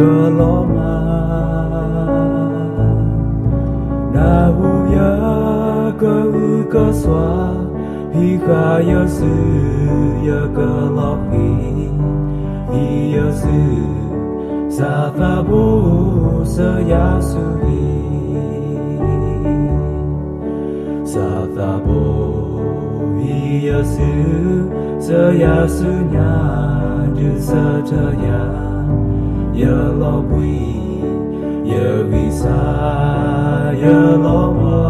Geloma Nahuya Keswa Hika Yesu Ya Gelopi Yesu Satabu Seyasui Satabu Yesu Seyasunya Jusataya Ya Lobwi Ya Visa Ya Loba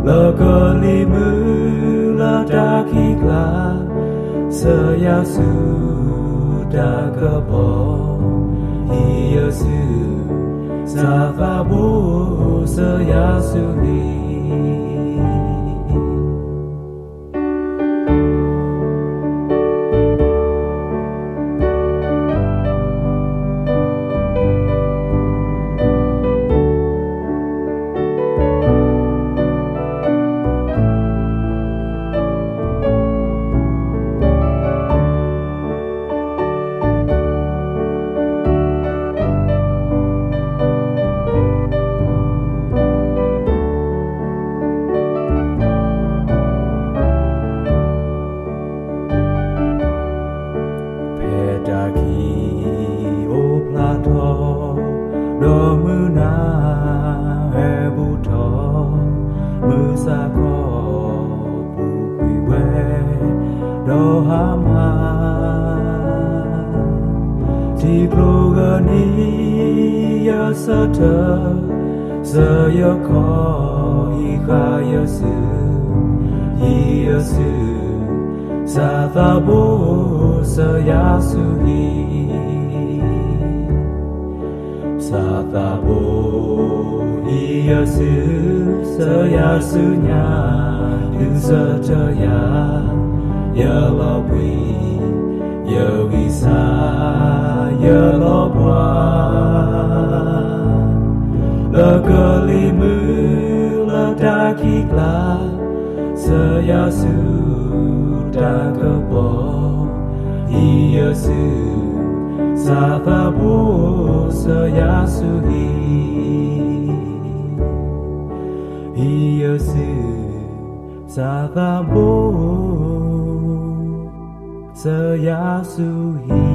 Legalimu Ladakikla Seyasu Dagabo Yesu Satabu Seyasuni Domuna Ebuto Musako Pupiwe Dohama Tiklogani Yasata Sayako Ika Yesu Yesu Satabu Sayasui Satabu Yesu Seyasunya Jusataya Ya Lobwi Ya Visa Ya Lobwa Legalimu Ladakikla Seyasu Dagabo Yesu Satabu Seyasuni Yesu Satabu Seyasuni